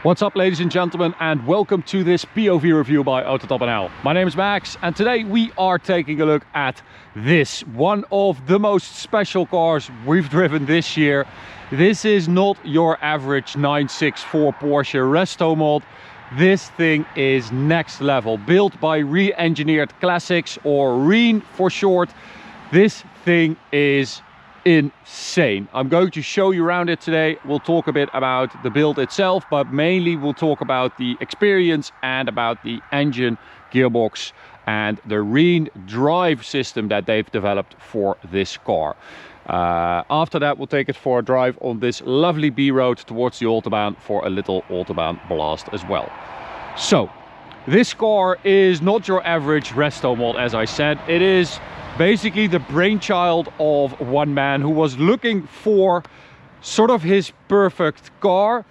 What's up, ladies and gentlemen, and welcome to this POV review by Autobahn. My name is Max, and today we are taking a look at this, one of the most special cars we've driven this year. This is not your average 964 Porsche resto mod. This thing is next level, built by re-engineered classics, or REEN for short. This thing is insane. I'm going to show you around it today. We'll talk a bit about the build itself, but mainly we'll talk about the experience and about the engine, gearbox and the REEN drive system that they've developed for this car. After that, we'll take it for a drive on this lovely B road towards the Autobahn for a little Autobahn blast as well. So this car is not your average resto mod, as I said. It is basically the brainchild of one man who was looking for sort of his perfect car,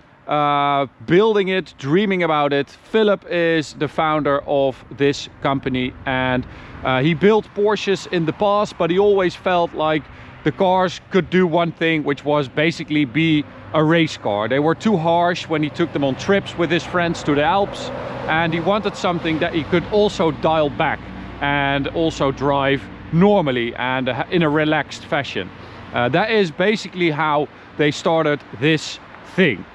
building it, dreaming about it. Philip is the founder of this company, and he built Porsches in the past, but he always felt like the cars could do one thing, which was basically be a race car. They were too harsh when he took them on trips with his friends to the Alps, and he wanted something that he could also dial back and also drive normally and in a relaxed fashion. That is basically how they started this thing.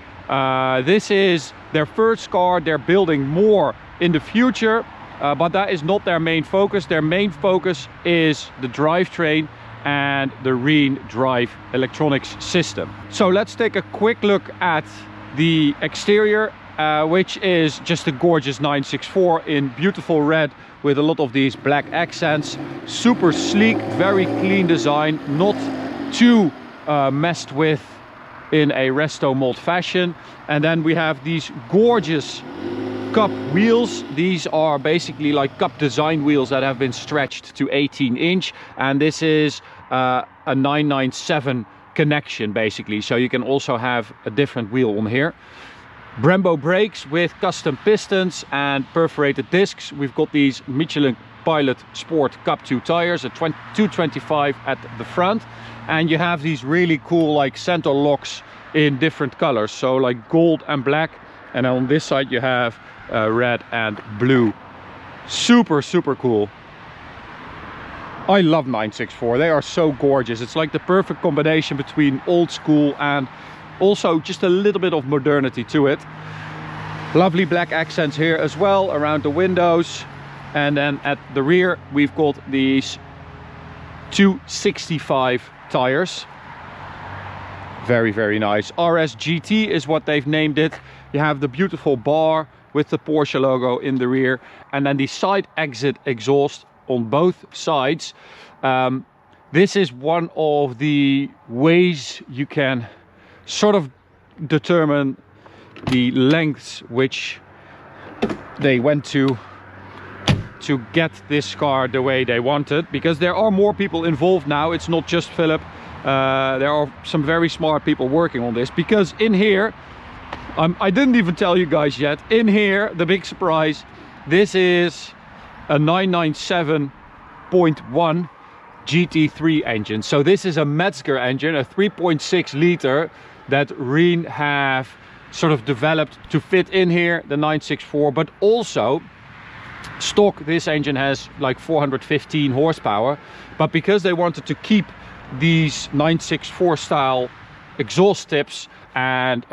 This is their first car. They're building more in the future, but that is not their main focus. Their main focus is the drivetrain and the REEN drive electronics system. So let's take a quick look at the exterior, which is just a gorgeous 964 in beautiful red with a lot of these black accents. Super sleek, very clean design, not too messed with in a resto mod fashion. And then we have these gorgeous cup wheels. These are basically like cup design wheels that have been stretched to 18-inch, and this is a 997 connection basically, so you can also have a different wheel on here. Brembo brakes with custom pistons and perforated discs. We've got these Michelin Pilot Sport Cup 2 tires at 225 at the front, and you have these really cool like center locks in different colors, so like gold and black, and on this side you have red and blue. Super cool. I love 964. They are so gorgeous. It's like the perfect combination between old school and also just a little bit of modernity to it. Lovely black accents here as well around the windows, and then at the rear we've got these 265 tires. Very nice. RS GT is what they've named it. You have the beautiful bar with the Porsche logo in the rear, and then the side exit exhaust on both sides. This is one of the ways you can sort of determine the lengths which they went to get this car the way they wanted, because there are more people involved now. It's not just Philip. There are some very smart people working on this, because in here, I didn't even tell you guys yet, in here, the big surprise, this is a 997.1 GT3 engine. So this is a Metzger engine, a 3.6 liter that REEN have sort of developed to fit in here, the 964, but also stock this engine has like 415 horsepower, but because they wanted to keep these 964 style exhaust tips and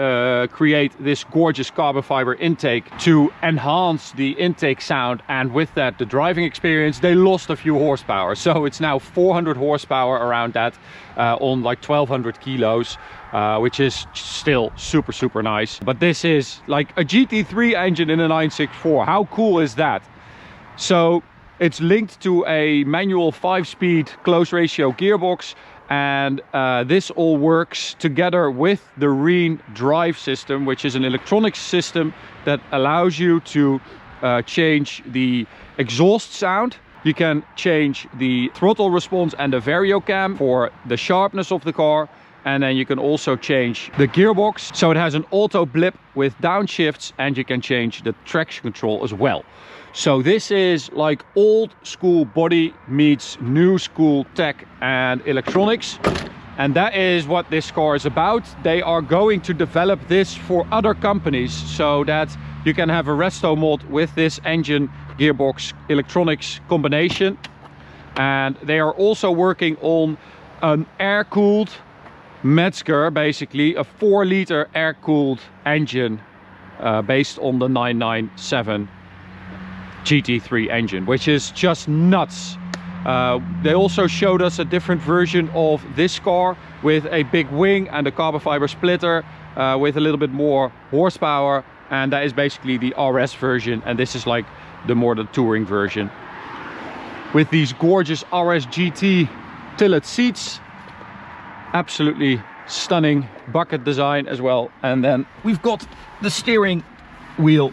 create this gorgeous carbon fiber intake to enhance the intake sound, and with that the driving experience, they lost a few horsepower. So it's now 400 horsepower around that on like 1200 kilos, which is still super nice. But this is like a GT3 engine in a 964. How cool is that? So it's linked to a manual 5-speed close ratio gearbox, and this all works together with the REEN drive system, which is an electronic system that allows you to change the exhaust sound. You can change the throttle response and the variocam for the sharpness of the car, and then you can also change the gearbox. So it has an auto blip with downshifts, and you can change the traction control as well. So this is like old school body meets new school tech and electronics. And that is what this car is about. They are going to develop this for other companies so that you can have a resto mod with this engine, gearbox, electronics combination. And they are also working on an air-cooled Metzger, basically a 4-liter air-cooled engine based on the 997 GT3 engine, which is just nuts. They also showed us a different version of this car with a big wing and a carbon fiber splitter with a little bit more horsepower, and that is basically the RS version, and this is like the more the touring version with these gorgeous RS GT tilted seats. Absolutely stunning bucket design as well. And then we've got the steering wheel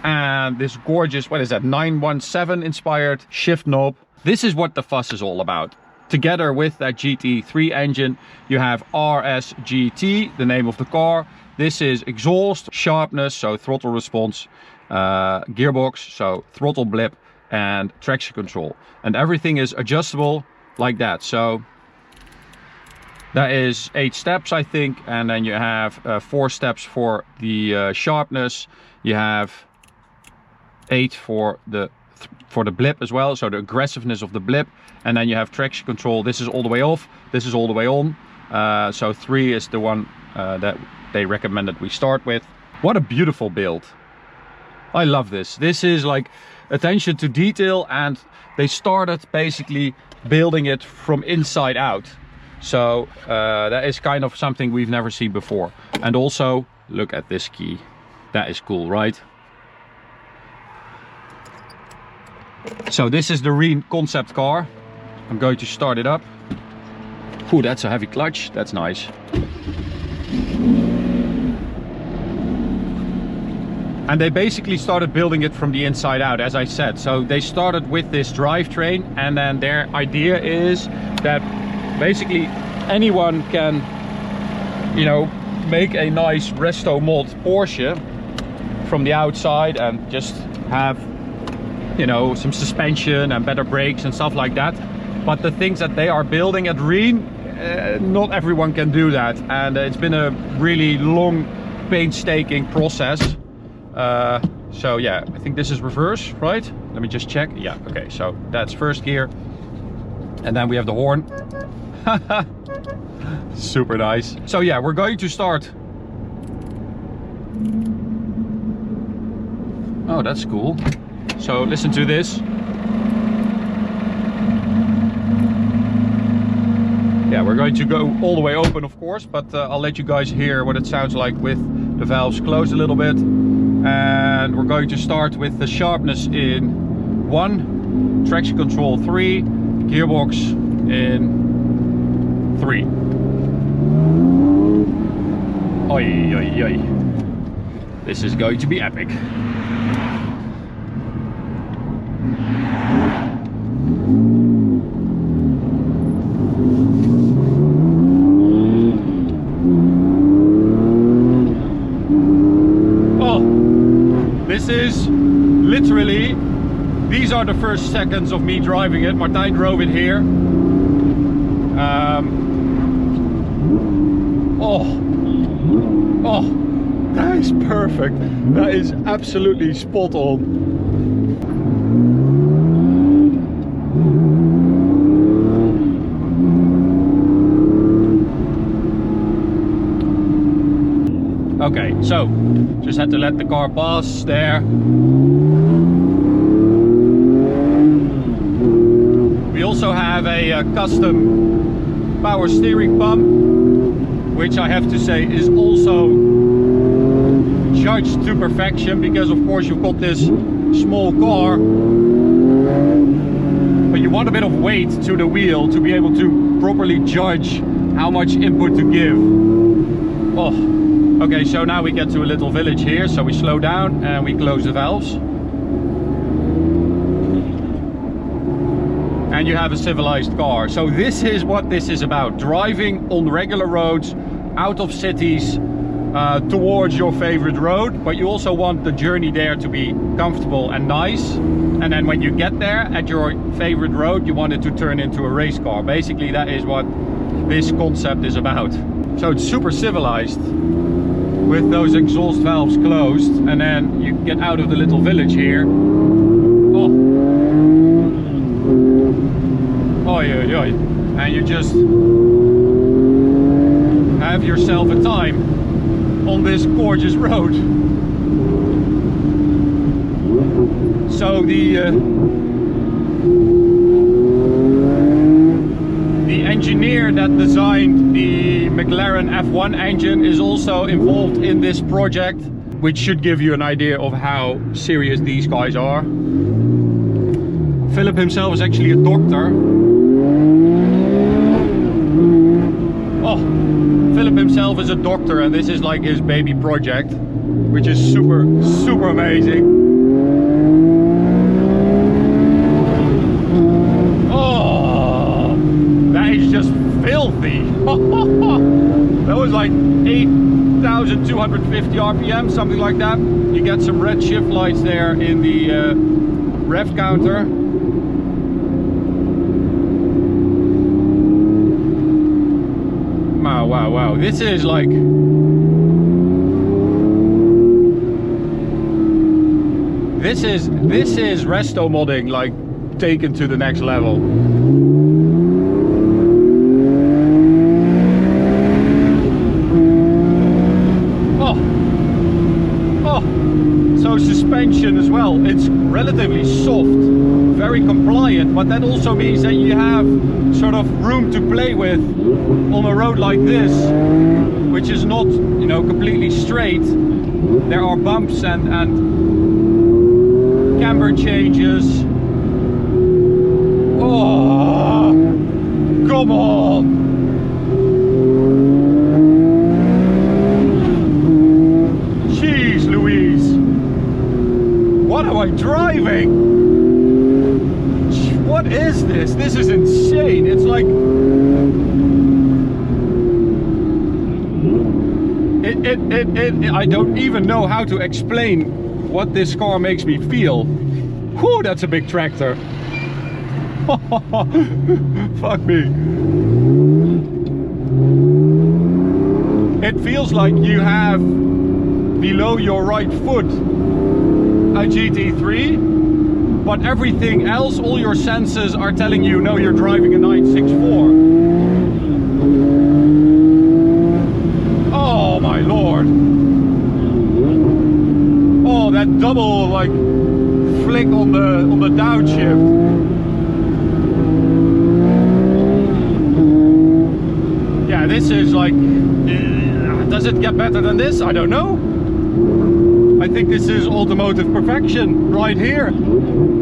and this gorgeous, what is that, 917 inspired shift knob. This is what the fuss is all about. Together with that GT3 engine, you have RS GT, the name of the car. This is exhaust, sharpness, so throttle response, gearbox, so throttle blip, and traction control. And everything is adjustable like that. So that is 8 steps, I think, and then you have 4 steps for the sharpness. You have 8 for the blip as well, so the aggressiveness of the blip. And then you have traction control. This is all the way off, this is all the way on. So 3 is the one that they recommended we start with. What a beautiful build. I love this. This is like attention to detail, and they started basically building it from inside out. So that is kind of something we've never seen before. And also, look at this key. That is cool, right? So this is the Reen concept car. I'm going to start it up. Ooh, that's a heavy clutch. That's nice. And they basically started building it from the inside out, as I said. So they started with this drivetrain, and then their idea is that basically anyone can, you know, make a nice resto mod Porsche from the outside and just have, you know, some suspension and better brakes and stuff like that. But the things that they are building at Reen, not everyone can do that, and it's been a really long, painstaking process. So yeah, I think this is reverse, right? Let me just check. Yeah, okay, so that's first gear, and then we have the horn. Super nice. So yeah, we're going to start. Oh, that's cool. So listen to this. Yeah, we're going to go all the way open, of course, but I'll let you guys hear what it sounds like with the valves closed a little bit. And we're going to start with the sharpness in 1, traction control 3, gearbox in 3. Oi, oi, oi. This is going to be epic. This is literally, these are the first seconds of me driving it. Martijn drove it here. Oh, that is perfect. That is absolutely spot on. Okay, so just had to let the car pass there. We also have a custom power steering pump, which I have to say is also judged to perfection, because of course you've got this small car, but you want a bit of weight to the wheel to be able to properly judge how much input to give. Oh. Okay, so now we get to a little village here, so we slow down and we close the valves. And you have a civilized car. So this is what this is about. Driving on regular roads, out of cities, towards your favorite road. But you also want the journey there to be comfortable and nice. And then when you get there at your favorite road, you want it to turn into a race car. Basically, that is what this concept is about. So it's super civilized with those exhaust valves closed, and then you get out of the little village here. Oh, oi, oi, oi. And you just have yourself a time on this gorgeous road. So the engineer that designed the McLaren F1 engine is also involved in this project, which should give you an idea of how serious these guys are. Philip himself is actually a doctor. Oh, Philip himself is a doctor, and this is like his baby project, which is super, super amazing. Just filthy. That was like 8,250 RPM, something like that. You get some red shift lights there in the rev counter. Wow, wow, wow. This is like... This is resto modding, like, taken to the next level. Suspension as well, it's relatively soft, very compliant, but that also means that you have sort of room to play with on a road like this, which is not, you know, completely straight. There are bumps and camber changes. Oh, come on! What am I driving? What is this? This is insane. It's like... I don't even know how to explain what this car makes me feel. Whew, that's a big tractor. Fuck me. It feels like you have below your right foot a GT3, but everything else, all your senses are telling you, no, you're driving a 964. Oh my lord. Oh, that double like flick on the downshift. Yeah, this is like, does it get better than this? I don't know. I think this is automotive perfection right here.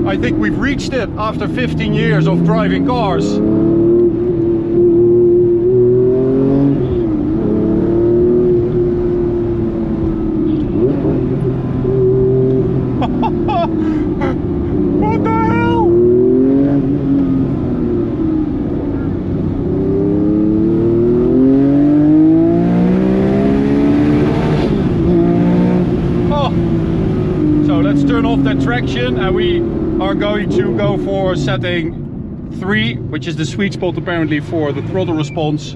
I think we've reached it after 15 years of driving cars. What the hell? Let's turn off that traction, and we are going to go for setting 3, which is the sweet spot apparently for the throttle response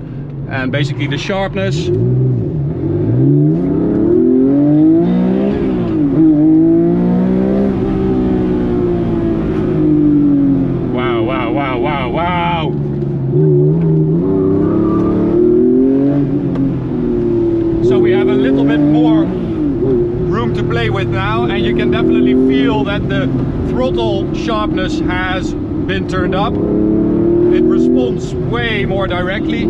and basically the sharpness. Wow, wow, wow, wow, wow. So we have a little bit more room to play with now, and you can definitely feel that the throttle sharpness has been turned up. It responds way more directly.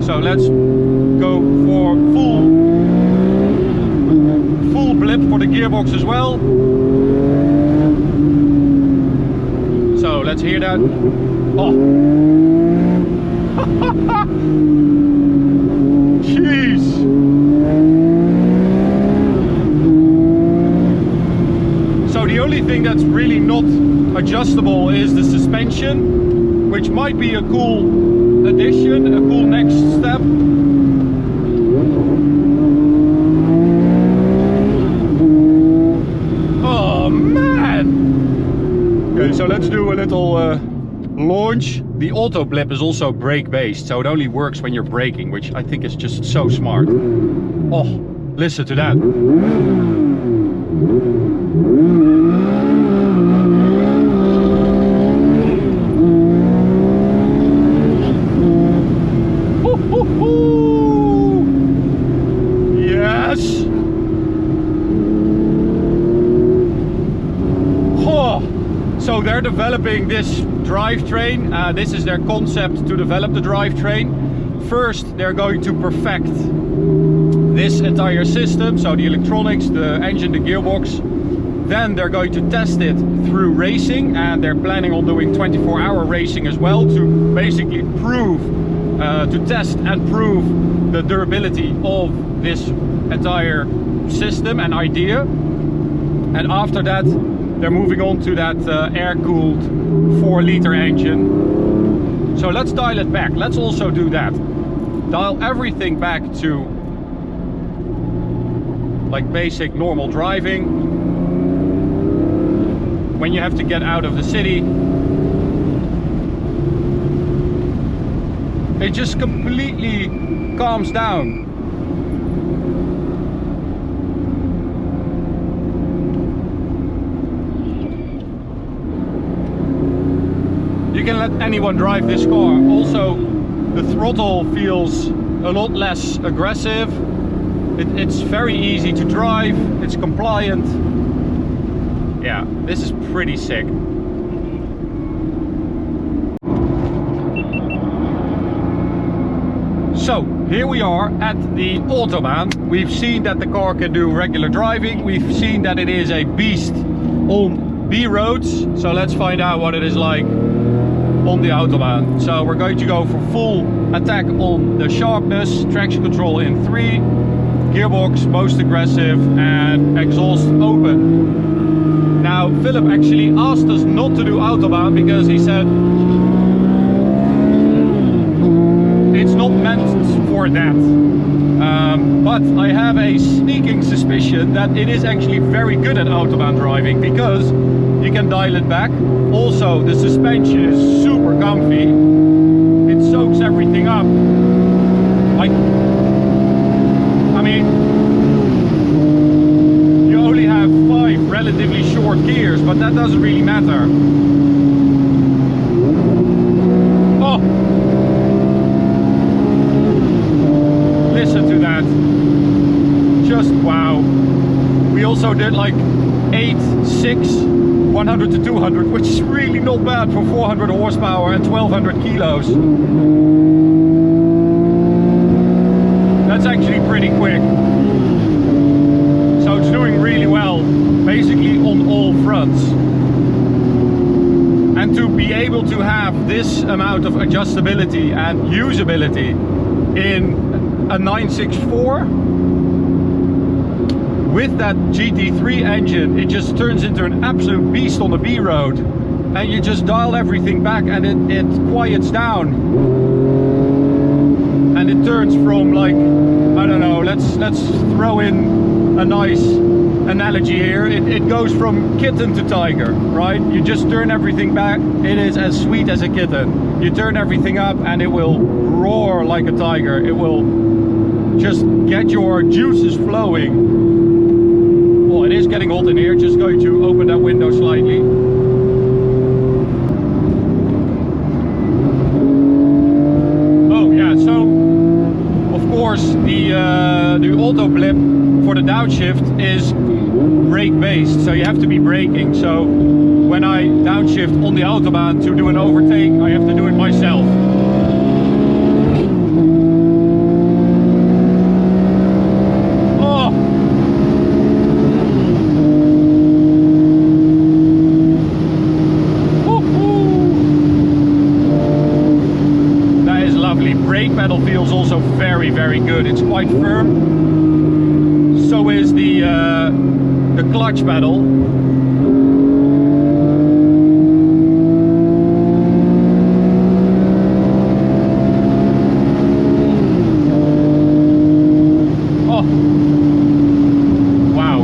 So let's go for full blip for the gearbox as well. So let's hear that. Oh. Jeez. So the only thing that's really not adjustable is the suspension, which might be a cool addition, a cool next step. Oh man! Okay, so let's do a little launch. The auto blip is also brake based, so it only works when you're braking, which I think is just so smart. Oh, listen to that. Yes. Oh. So they're developing this drivetrain. This is their concept to develop the drivetrain. First, they're going to perfect this entire system, so the electronics, the engine, the gearbox. Then they're going to test it through racing, and they're planning on doing 24-hour racing as well to basically prove, to test and prove the durability of this entire system and idea. And after that, they're moving on to that air-cooled 4-liter engine. So let's dial it back. Let's also do that. Dial everything back to like basic normal driving. When you have to get out of the city, it just completely calms down. You can let anyone drive this car. Also, the throttle feels a lot less aggressive. It's very easy to drive. It's compliant. Yeah, this is pretty sick. So, here we are at the Autobahn. We've seen that the car can do regular driving. We've seen that it is a beast on B roads. So let's find out what it is like on the Autobahn. So we're going to go for full attack on the sharpness, traction control in 3, gearbox most aggressive, and exhaust open. Now Philip actually asked us not to do Autobahn because he said it's not meant for that. But I have a sneaking suspicion that it is actually very good at Autobahn driving because you can dial it back. Also, the suspension is super comfy. It soaks everything up. Like, I mean, you only have 5 relatively short gears, but that doesn't really matter. Oh! Listen to that. Just wow. We also did like 8, 6, 100 to 200, which is really not bad for 400 horsepower and 1200 kilos. That's actually pretty quick. So it's doing really well, basically on all fronts. And to be able to have this amount of adjustability and usability in a 964 with that GT3 engine, it just turns into an absolute beast on the B road. And you just dial everything back and it quiets down. And it turns from, like, I don't know, let's throw in a nice analogy here. It goes from kitten to tiger, right? You just turn everything back, it is as sweet as a kitten. You turn everything up and it will roar like a tiger. It will just get your juices flowing. Oh, it is getting hot in here. Just going to open that window slightly. Oh yeah, so of course the auto blip for the downshift is brake based, so you have to be braking. So when I downshift on the Autobahn to do an overtake, I have to do it myself. Pedal feels also very, very good. It's quite firm. So is the clutch pedal. Oh, wow.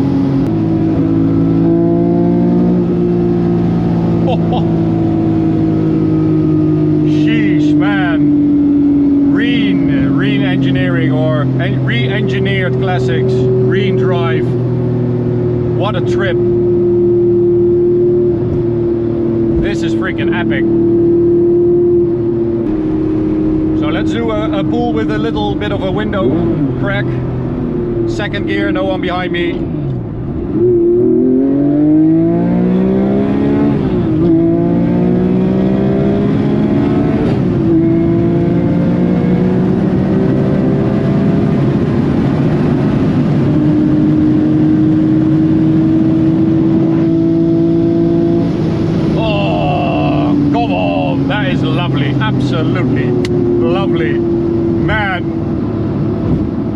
Oh, oh. What a trip. This is freaking epic. So let's do a pull with a little bit of a window crack. Second gear, no one behind me. Absolutely lovely, man.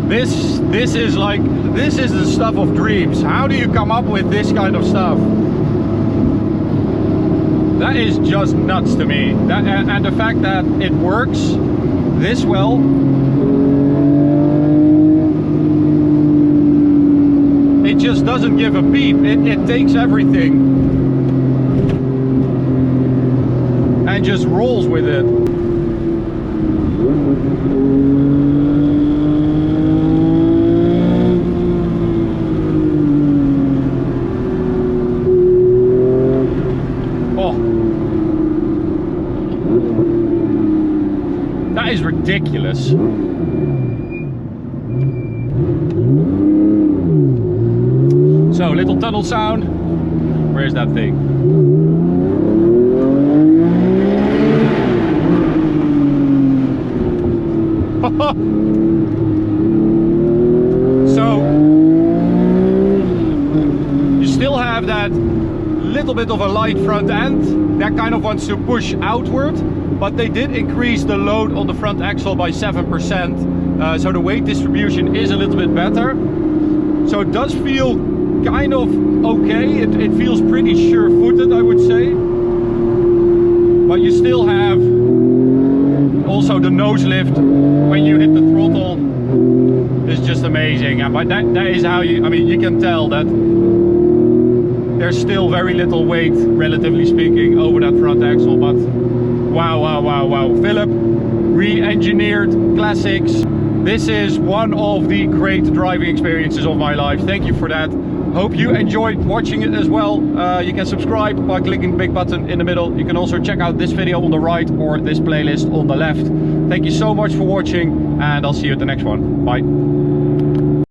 This is like, this is the stuff of dreams. How do you come up with this kind of stuff? That is just nuts to me. And the fact that it works this well. It just doesn't give a beep. It takes everything and just rolls with it. That is ridiculous. So, little tunnel sound. Where's that thing? So, you still have that little bit of a light front end that kind of wants to push outward, but they did increase the load on the front axle by 7%, so the weight distribution is a little bit better. So it does feel kind of okay. It feels pretty sure-footed, I would say, but you still have also the nose lift when you hit the throttle is just amazing. And but that is how you, I mean, you can tell that there's still very little weight, relatively speaking, over that front axle. But wow, wow, wow, wow. Philip, re-engineered classics. This is one of the great driving experiences of my life. Thank you for that. Hope you enjoyed watching it as well. You can subscribe by clicking the big button in the middle. You can also check out this video on the right or this playlist on the left. Thank you so much for watching, and I'll see you at the next one. Bye.